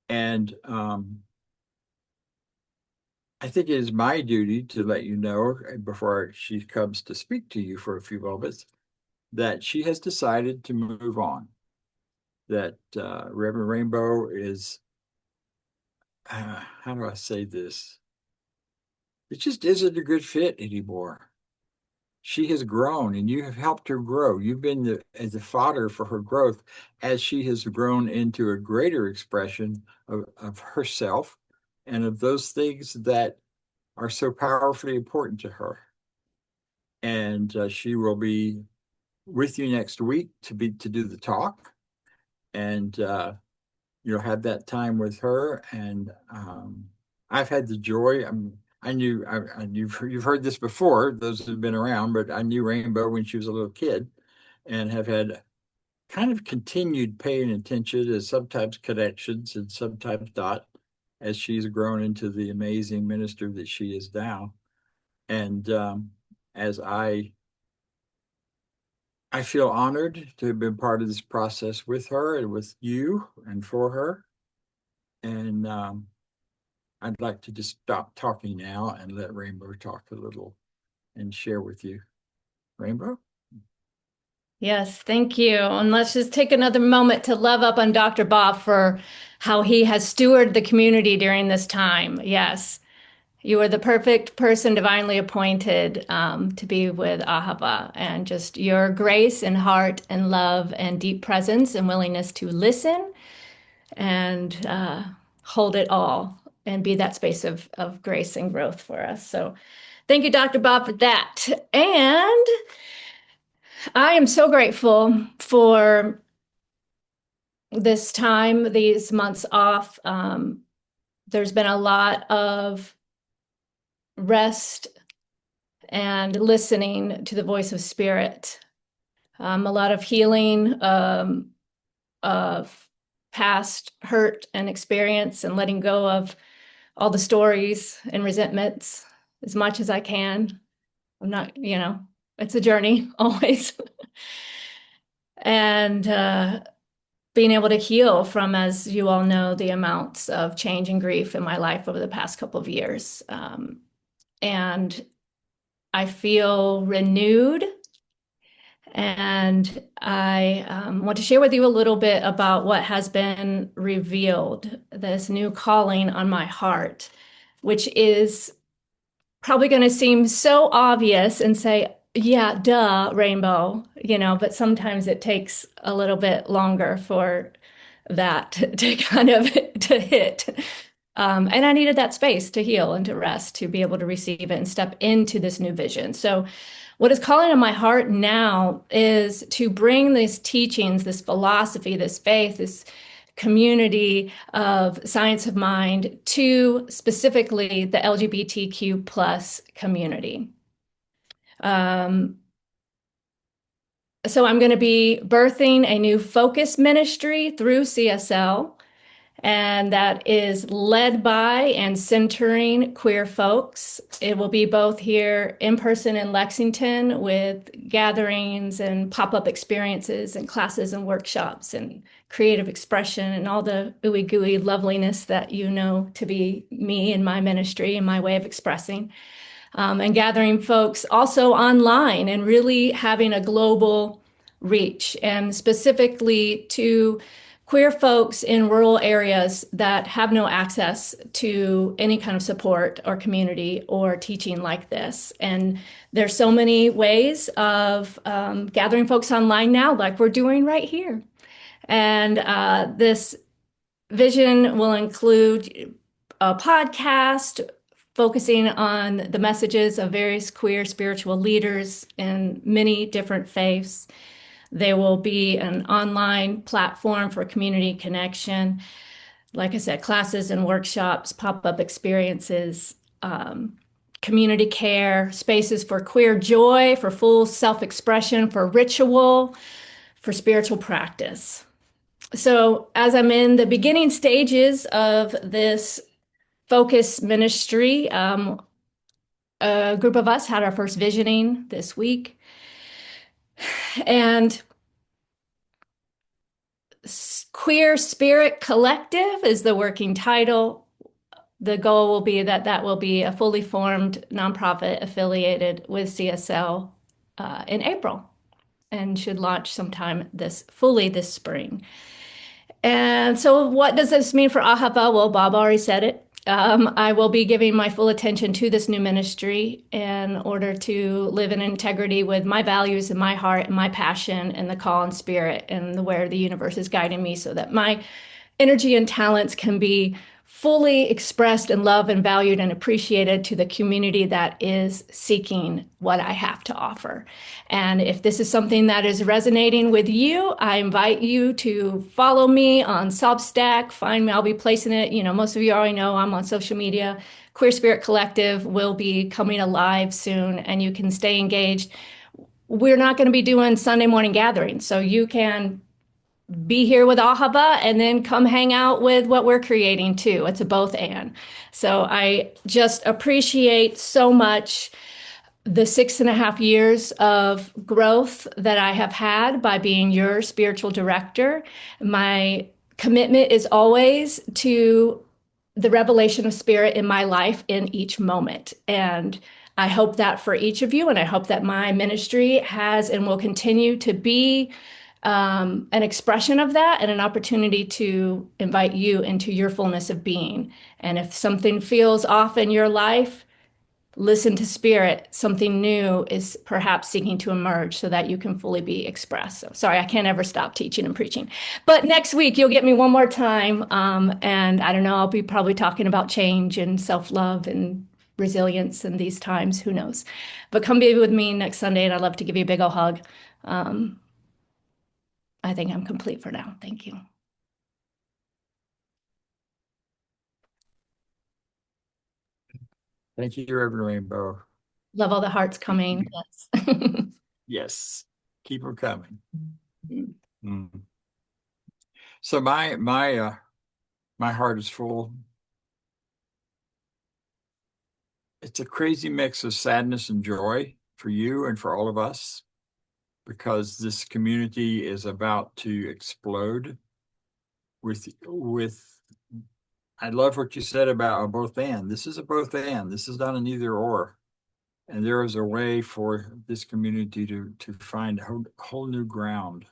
And I think it is my duty to let you know before she comes to speak to you for a few moments that she has decided to move on. That Reverend Rainbow is, how do I say this? It just isn't a good fit anymore. She has grown and you have helped her grow. You've been as a fodder for her growth as she has grown into a greater expression of herself and of those things that are so powerfully important to her. And she will be with you next week to do the talk. And you'll have that time with her. And I've had the joy. I knew you've heard this before, those who've been around, but I knew Rainbow when she was a little kid, and have had kind of continued paying attention to sometimes connections and sometimes not, as she's grown into the amazing minister that she is now. And as I feel honored to have been part of this process with her and with you and for her. And I'd like to just stop talking now and let Rainbow talk a little and share with you. Rainbow? Yes, thank you. And let's just take another moment to love up on Dr. Bob for how he has stewarded the community during this time. Yes, you are the perfect person divinely appointed to be with Ahava, and just your grace and heart and love and deep presence and willingness to listen and hold it all and be that space of grace and growth for us. So thank you, Dr. Bob, for that. And I am so grateful for this time, these months off. There's been a lot of rest and listening to the voice of spirit, a lot of healing of past hurt and experience, and letting go of all the stories and resentments as much as I can. I'm not, it's a journey always. And being able to heal from, as you all know, the amounts of change and grief in my life over the past couple of years. And I feel renewed. And I want to share with you a little bit about what has been revealed, this new calling on my heart, which is probably going to seem so obvious and say, yeah, duh, Rainbow, but sometimes it takes a little bit longer for that to kind of to hit. And I needed that space to heal and to rest, to be able to receive it and step into this new vision. So what is calling on my heart now is to bring these teachings, this philosophy, this faith, this community of science of mind to specifically the LGBTQ plus community. So I'm going to be birthing a new focus ministry through CSL. and that is led by and centering queer folks. It will be both here in person in Lexington with gatherings and pop-up experiences and classes and workshops and creative expression and all the ooey gooey loveliness that you know to be me and my ministry and my way of expressing. And gathering folks also online and really having a global reach, and specifically to queer folks in rural areas that have no access to any kind of support or community or teaching like this. And there's so many ways of gathering folks online now, like we're doing right here. And this vision will include a podcast focusing on the messages of various queer spiritual leaders in many different faiths. There will be an online platform for community connection. Like I said, classes and workshops, pop-up experiences, community care, spaces for queer joy, for full self-expression, for ritual, for spiritual practice. So as I'm in the beginning stages of this focus ministry, a group of us had our first visioning this week. And Queer Spirit Collective is the working title. The goal will be that that will be a fully formed nonprofit affiliated with CSL in April and should launch sometime this spring. And so what does this mean for Ahava? Well, Bob already said it. I will be giving my full attention to this new ministry in order to live in integrity with my values and my heart and my passion and the call and spirit and where the universe is guiding me, so that my energy and talents can be fully expressed and loved and valued and appreciated to the community that is seeking what I have to offer. And if this is something that is resonating with you, I invite you to follow me on Substack. Find me. I'll be placing it. You know, most of you already know I'm on social media. Queer Spirit Collective will be coming alive soon, and you can stay engaged. We're not going to be doing Sunday morning gatherings, so you can be here with Ahava and then come hang out with what we're creating too. It's a both and. So I just appreciate so much the 6.5 years of growth that I have had by being your spiritual director. My commitment is always to the revelation of spirit in my life in each moment. And I hope that for each of you, and I hope that my ministry has and will continue to be an expression of that and an opportunity to invite you into your fullness of being. And if something feels off in your life, listen to spirit. Something new is perhaps seeking to emerge so that you can fully be expressed. So sorry, I can't ever stop teaching and preaching. But next week, you'll get me one more time. And I don't know, I'll be probably talking about change and self-love and resilience in these times. Who knows? But come be with me next Sunday, and I'd love to give you a big old hug. I think I'm complete for now. Thank you. Thank you, Reverend Rainbow. Love all the hearts coming. Yes. Yes, keep them coming. Mm. So my heart is full. It's a crazy mix of sadness and joy for you and for all of us, because this community is about to explode with I love what you said about a both and. This is a both and. This is not an either or. And there is a way for this community to find whole new ground.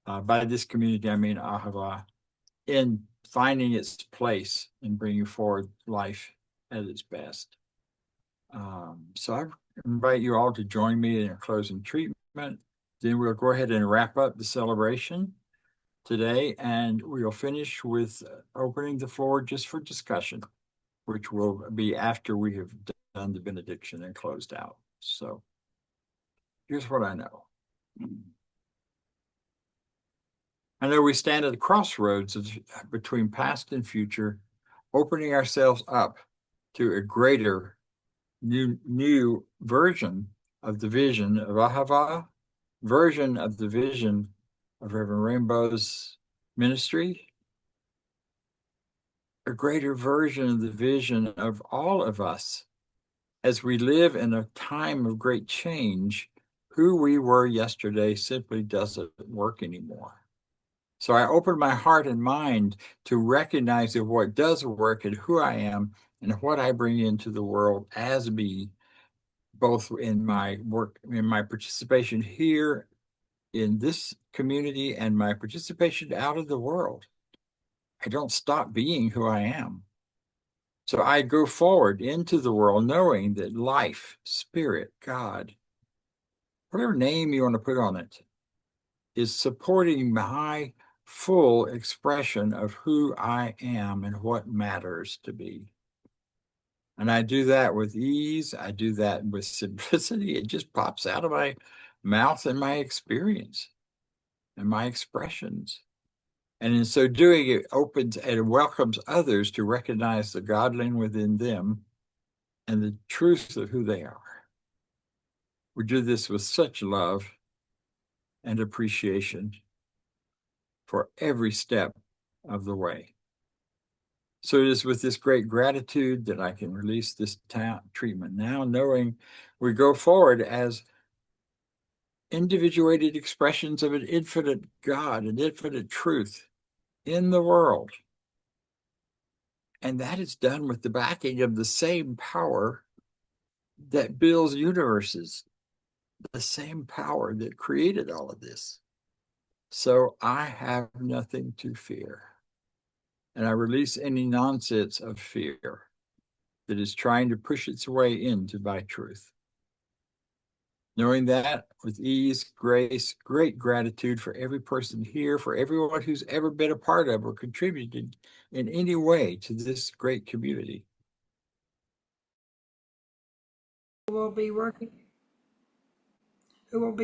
By this community, I mean Ahava, in finding its place in bringing forward life at its best. So I invite you all to join me in a closing treatment. Then we'll go ahead and wrap up the celebration today, and we'll finish with opening the floor just for discussion, which will be after we have done the benediction and closed out. So here's what I know. I know we stand at the crossroads between past and future, opening ourselves up to a greater new version of the vision of Ahava, version of the vision of Reverend Rainbow's ministry, a greater version of the vision of all of us as we live in a time of great change. Who we were yesterday simply doesn't work anymore. So I open my heart and mind to recognize that what does work and who I am and what I bring into the world as me, both in my work, in my participation here in this community and my participation out of the world. I don't stop being who I am. So I go forward into the world knowing that life, spirit, God, whatever name you want to put on it, is supporting my full expression of who I am and what matters to be. And I do that with ease. I do that with simplicity. It just pops out of my mouth and my experience and my expressions. And in so doing, it opens and welcomes others to recognize the godling within them and the truth of who they are. We do this with such love and appreciation for every step of the way. So it is with this great gratitude that I can release this treatment now, knowing we go forward as individuated expressions of an infinite God, an infinite truth in the world. And that is done with the backing of the same power that builds universes, the same power that created all of this. So I have nothing to fear. And I release any nonsense of fear that is trying to push its way into my truth. Knowing that with ease, grace, great gratitude for every person here, for everyone who's ever been a part of or contributed in any way to this great community. Who will be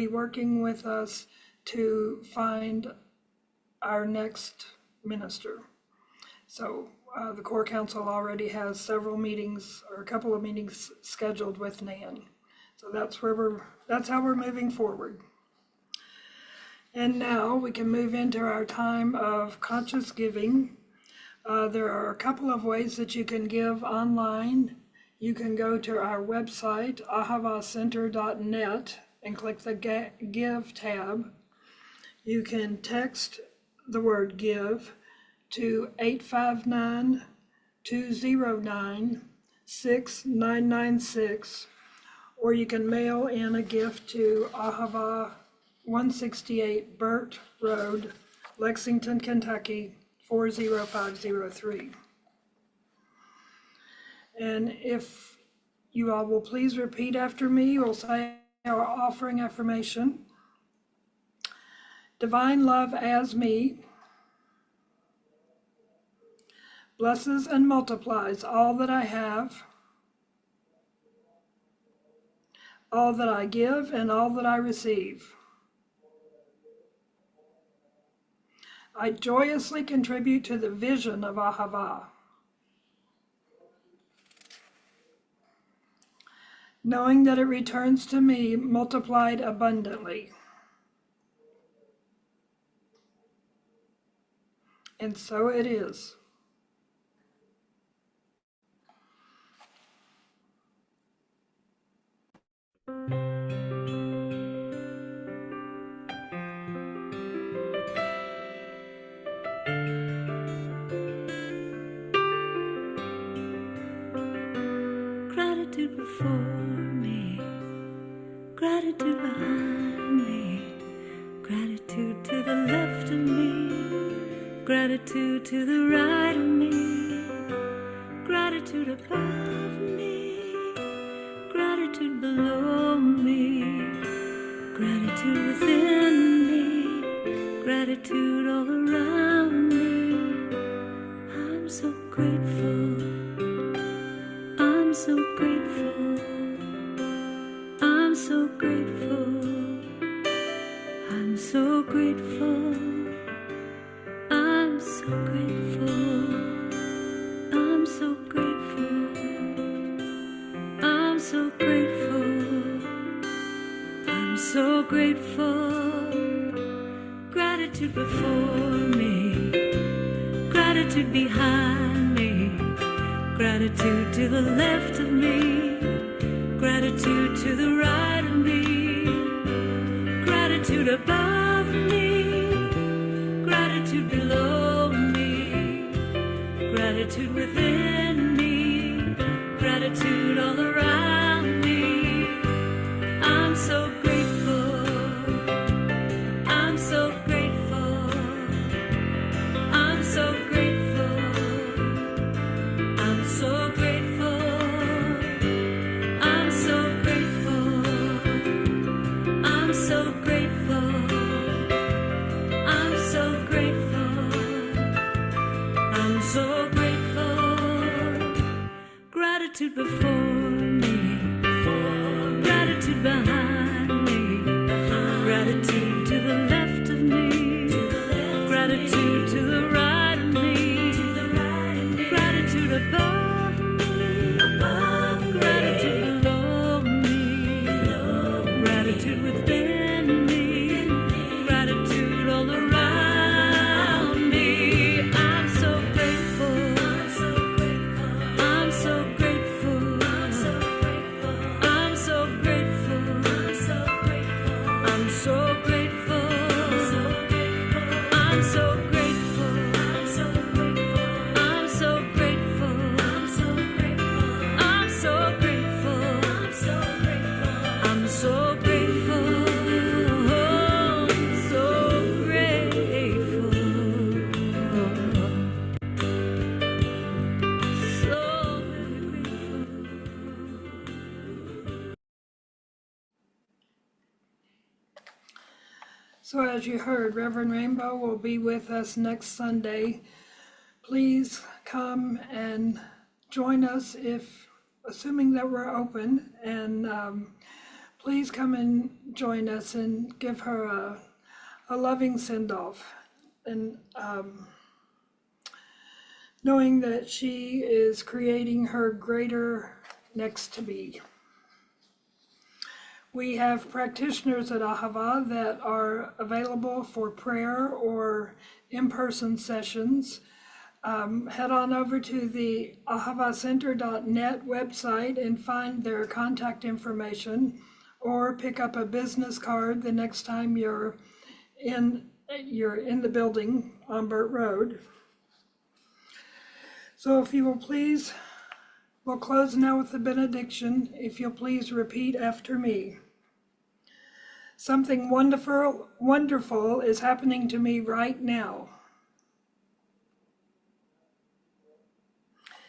working with us to find our next minister. So the Core Council already has several meetings or a couple of meetings scheduled with Nan. So that's how we're moving forward. And now we can move into our time of conscious giving. There are a couple of ways that you can give online. You can go to our website, ahavacenter.net, and click the Give tab. You can text the word give to 859-209-6996, or you can mail in a gift to Ahava 168 Burt Road, Lexington, Kentucky 40503. And if you all will please repeat after me, we'll say our offering affirmation. Divine love as me blesses and multiplies all that I have, all that I give, and all that I receive. I joyously contribute to the vision of Ahava, knowing that it returns to me multiplied abundantly. And so it is. Gratitude before me, gratitude behind me, gratitude to the left of me, gratitude to the right of me, gratitude above me, gratitude below me, gratitude within me, gratitude all around me. I'm so grateful. I'm so grateful. I'm so grateful. I'm so grateful. I'm so grateful. I'm so grateful. I'm so grateful. I'm so grateful. Gratitude before me, gratitude behind me, Gratitude to the left of me, gratitude to the right of me, gratitude above me, gratitude below me, gratitude within me, gratitude all around me. I'm so grateful, I'm so grateful, I'm so grateful, I'm so grateful, I'm so grateful, I'm so grateful, I'm so grateful, I'm so grateful. Gratitude before me, gratitude behind me, gratitude to the left of me, gratitude to the right of me, gratitude above me, gratitude below me, gratitude within me, gratitude all around me. I'm so grateful, I'm so grateful, I'm so grateful, I'm so grateful, I'm so grateful, I'm so grateful, I'm so grateful, I'm so grateful, I'm so grateful, so grateful, so very grateful. So as you heard, Reverend Rainbow will be with us next Sunday. Please come and join us assuming that we're open, and please come and join us and give her a loving send-off. And knowing that she is creating her greater next to be. We have practitioners at Ahava that are available for prayer or in-person sessions. Head on over to the ahavacenter.net website and find their contact information, or pick up a business card the next time you're in the building on Burt Road. So if you will please, we'll close now with the benediction. If you'll please repeat after me. Something wonderful is happening to me right now.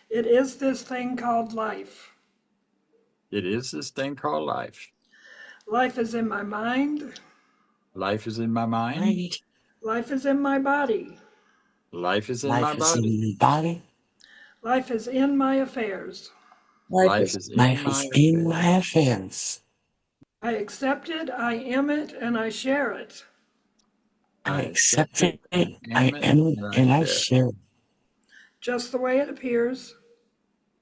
It is this thing called life. It is this thing called life. Life is in my mind. Life is in my mind. Life is in my body. Life is in my Life is in body. my body. Life is in my affairs. Life is in Life my is in my affairs. affairs. I accept it, I am it, and I share it. I accept it, it, I I am it, and I share it. share it. Just the way it appears,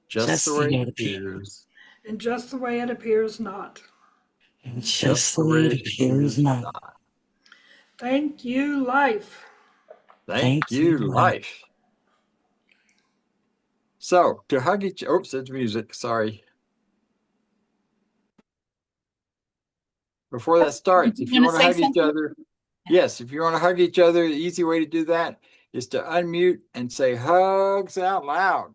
Just the way way it appears. and just the way it appears not. And just the way it appears not. Thank you, life. Thank you, life. So to hug each, oops, it's music. Sorry. Before that starts, Did if you you want want to to say hug each something? other, yes, if you want to hug each other, the easy way to do that is to unmute and say hugs out loud.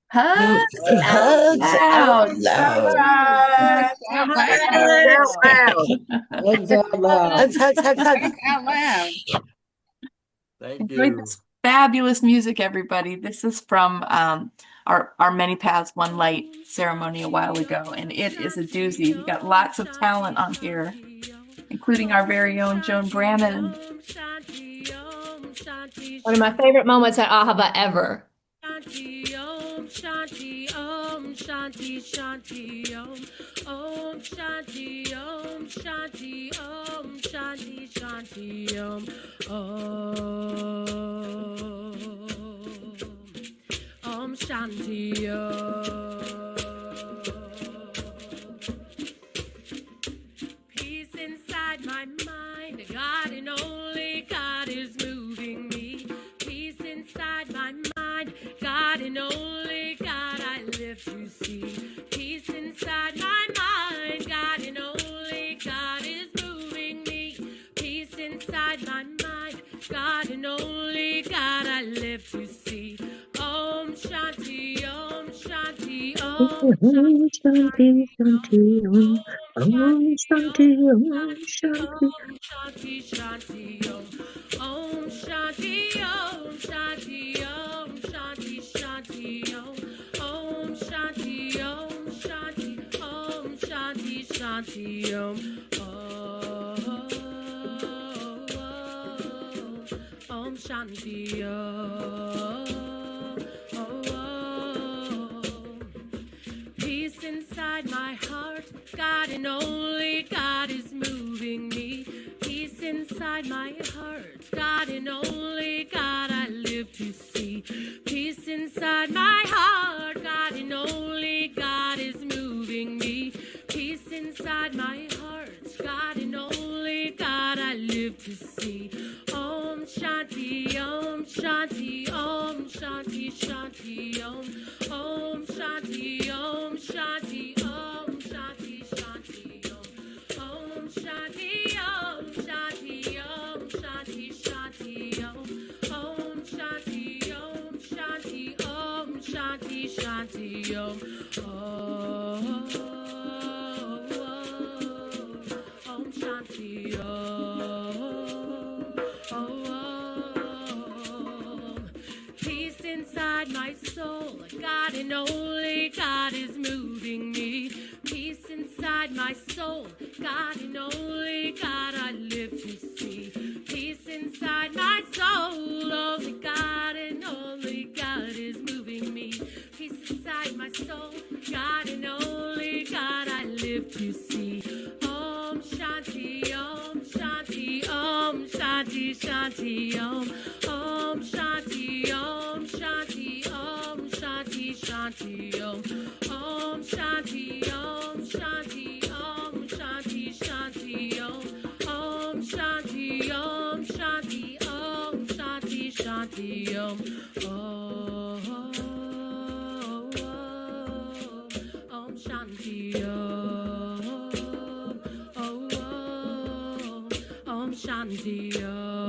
Hugs out Hugs out loud. loud. Hugs out loud. Hugs out loud. Hugs, hugs, hugs, hugs. Out loud. Thank Enjoy you. this fabulous music, everybody. This is from our Many Paths, One Light ceremony a while ago, and it is a doozy. We got lots of talent on here, including our very own Joan Brannon. One of my favorite moments at Ahava ever. Shanti Om Shanti Om Shanti Shanti Om Om Shanti Om Shanti Om Shanti Shanti Om Om Shanti Om. Peace inside my mind, God and only God is moving me. Peace inside my mind, God and only God I Om Shanti Shanti Om. Om Shanti Om Shanti. Shanti Shanti Om. Om Shanti Om Shanti Om Shanti Shanti Om. Om Shanti Om Shanti Om Shanti Shanti Om. Om Shanti Peace inside my heart, God and only God is moving me. Peace inside my heart, God and only God I live to see. Peace inside my heart, God and only God is moving me. Peace inside my heart, God and only God I live to see. Om Shanti, Om Shanti, Om Shanti, Shanti, Om. Om Shanti, Om Shanti, Om Shanti, Shanti, Om. Om Shanti, Om Shanti, Om Shanti, Shanti, Om. Om Shanti, Om Shanti, Om Shanti, Shanti, Om. Om Shanti, Peace inside my soul, God and only God is moving me. Peace inside my soul, God and only God I live to see. Peace inside my soul, only God and only God is moving me. Peace inside my soul, God and only God I live to see. Om Shanti, Om Shanti, Om Shanti, Shanti, Om. Om Shanti, Om Shanti, Om Shanti, Shanti, Om. Om Shanti, Om Shanti, Om Shanti, Shanti, Om. Om Shanti, Om Shanti, Om Shanti, Shanti, Om. Om Shanti, Om Shanti, Om.